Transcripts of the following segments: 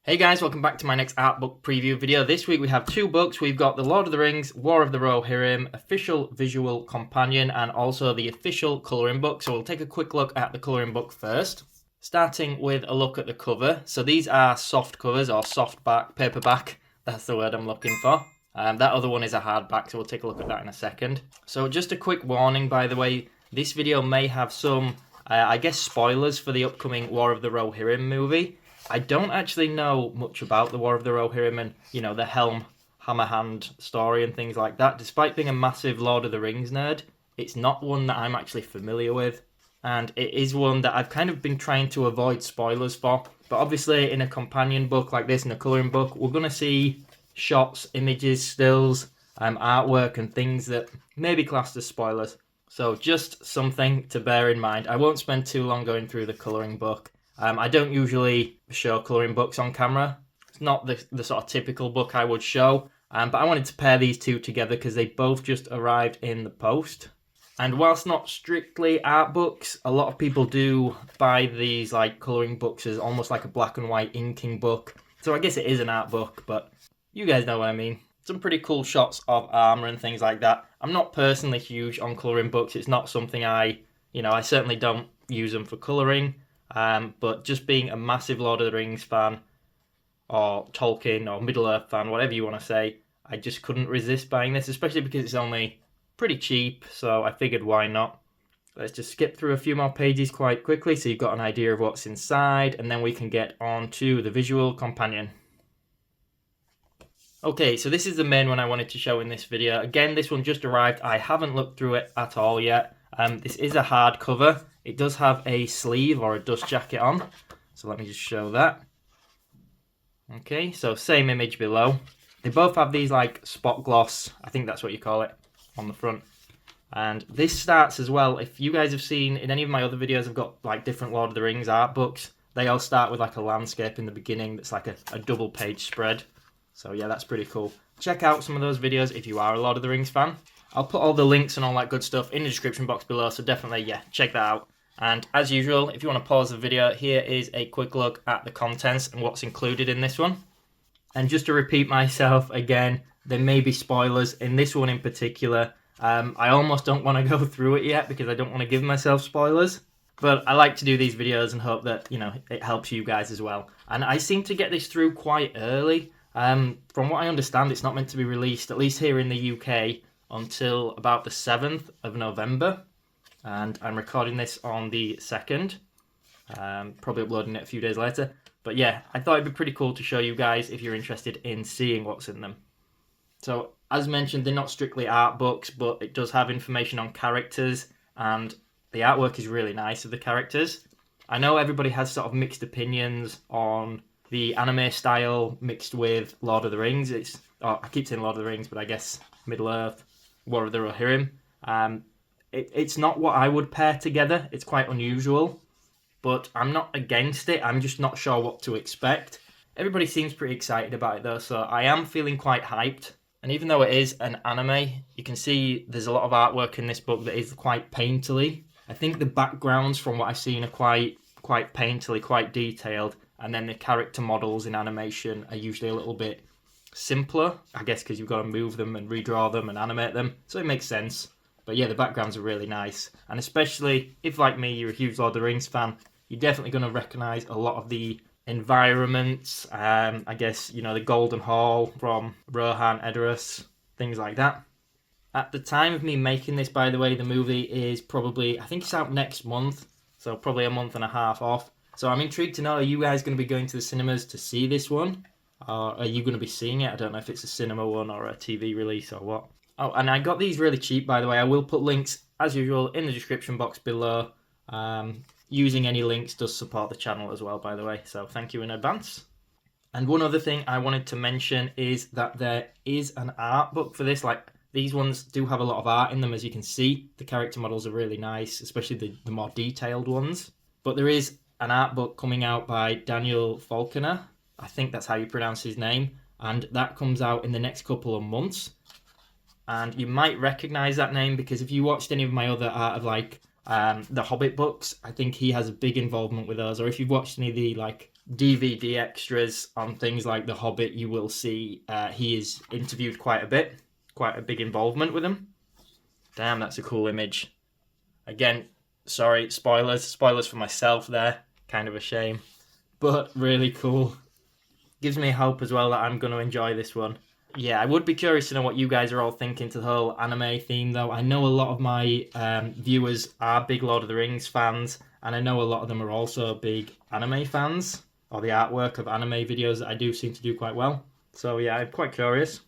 Hey guys, welcome back to my next art book preview video. This week we have two books. We've got The Lord of the Rings, War of the Rohirrim, official visual companion, and also the official colouring book. So we'll take a quick look at the colouring book first. Starting with a look at the cover. So these are soft covers, or softback, paperback. That's the word I'm looking for. That other one is a hardback, so we'll take a look at that in a second. So just a quick warning, by the way, this video may have some, I guess, spoilers for the upcoming War of the Rohirrim movie. I don't actually know much about the War of the Rohirrim and, the Helm Hammerhand story and things like that. Despite being a massive Lord of the Rings nerd, it's not one that I'm actually familiar with. And it is one that I've kind of been trying to avoid spoilers for. But obviously in a companion book like this, in a colouring book, we're going to see shots, images, stills, artwork and things that may be classed as spoilers. So just something to bear in mind. I won't spend too long going through the colouring book. I don't usually show colouring books on camera. It's not the sort of typical book I would show. But I wanted to pair these two together because they both just arrived in the post. And whilst not strictly art books, a lot of people do buy these like colouring books as almost like a black and white inking book. So I guess it is an art book, but you guys know what I mean. Some pretty cool shots of armour and things like that. I'm not personally huge on colouring books. It's not something I certainly don't use them for colouring. But just being a massive Lord of the Rings fan, or Tolkien, or Middle-earth fan, whatever you want to say, I just couldn't resist buying this, especially because it's only pretty cheap, so I figured why not. Let's just skip through a few more pages quite quickly so you've got an idea of what's inside, and then we can get on to the visual companion. Okay, so this is the main one I wanted to show in this video. Again, this one just arrived. I haven't looked through it at all yet. This is a hardcover. It does have a sleeve or a dust jacket on. So let me just show that. Okay, so same image below. They both have these like spot gloss, I think that's what you call it, on the front. And this starts as well, if you guys have seen in any of my other videos, I've got like different Lord of the Rings art books. They all start with like a landscape in the beginning that's like a double page spread. So yeah, that's pretty cool. Check out some of those videos if you are a Lord of the Rings fan. I'll put all the links and all that good stuff in the description box below, so definitely, yeah, check that out. And as usual, if you want to pause the video, here is a quick look at the contents and what's included in this one. And just to repeat myself again, there may be spoilers in this one in particular. I almost don't want to go through it yet because I don't want to give myself spoilers. But I like to do these videos and hope that, it helps you guys as well. And I seem to get this through quite early. From what I understand, it's not meant to be released, at least here in the UK, until about the 7th of November. And I'm recording this on the 2nd. Probably uploading it a few days later. But yeah, I thought it'd be pretty cool to show you guys if you're interested in seeing what's in them. So, as mentioned, they're not strictly art books, but it does have information on characters, and the artwork is really nice of the characters. I know everybody has sort of mixed opinions on the anime style mixed with Lord of the Rings. I keep saying Lord of the Rings, but I guess Middle-earth, War of the Rohirrim. It's not what I would pair together. It's quite unusual, but I'm not against it. I'm just not sure what to expect. Everybody seems pretty excited about it though, so I am feeling quite hyped. And even though it is an anime, you can see there's a lot of artwork in this book that is quite painterly. I think the backgrounds, from what I've seen, are quite painterly, quite detailed, and then the character models in animation are usually a little bit simpler, I guess because you've got to move them and redraw them and animate them, so it makes sense. But yeah, the backgrounds are really nice. And especially if, like me, you're a huge Lord of the Rings fan, you're definitely going to recognise a lot of the environments. I guess, the Golden Hall from Hornberg Edoras, things like that. At the time of me making this, by the way, the movie is probably, I think it's out next month, so probably a month and a half off. So I'm intrigued to know, are you guys going to be going to the cinemas to see this one? Or are you going to be seeing it? I don't know if it's a cinema one or a TV release or what. Oh, and I got these really cheap, by the way. I will put links, as usual, in the description box below. Using any links does support the channel as well, by the way, so thank you in advance. And one other thing I wanted to mention is that there is an art book for this. Like, these ones do have a lot of art in them, as you can see. The character models are really nice, especially the more detailed ones. But there is an art book coming out by Daniel Falconer. I think that's how you pronounce his name. And that comes out in the next couple of months. And you might recognise that name because if you watched any of my other art of the Hobbit books, I think he has a big involvement with those. Or if you've watched any of the DVD extras on things like The Hobbit, you will see he is interviewed quite a bit, quite a big involvement with him. Damn, that's a cool image. Again, sorry, spoilers for myself there, kind of a shame, but really cool. Gives me hope as well that I'm going to enjoy this one. Yeah, I would be curious to know what you guys are all thinking to the whole anime theme, though. I know a lot of my viewers are big Lord of the Rings fans, and I know a lot of them are also big anime fans, or the artwork of anime videos that I do seem to do quite well. So yeah, I'm quite curious.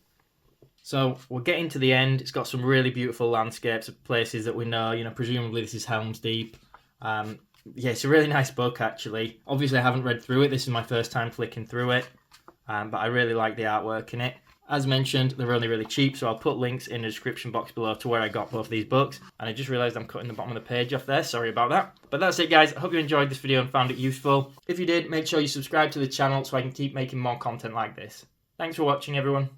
So we're getting to the end. It's got some really beautiful landscapes of places that we know. You know, presumably this is Helm's Deep. Yeah, it's a really nice book, actually. Obviously, I haven't read through it. This is my first time flicking through it. But I really like the artwork in it. As mentioned, they're only really cheap, so I'll put links in the description box below to where I got both of these books. And I just realised I'm cutting the bottom of the page off there. Sorry about that. But that's it, guys. I hope you enjoyed this video and found it useful. If you did, make sure you subscribe to the channel so I can keep making more content like this. Thanks for watching, everyone.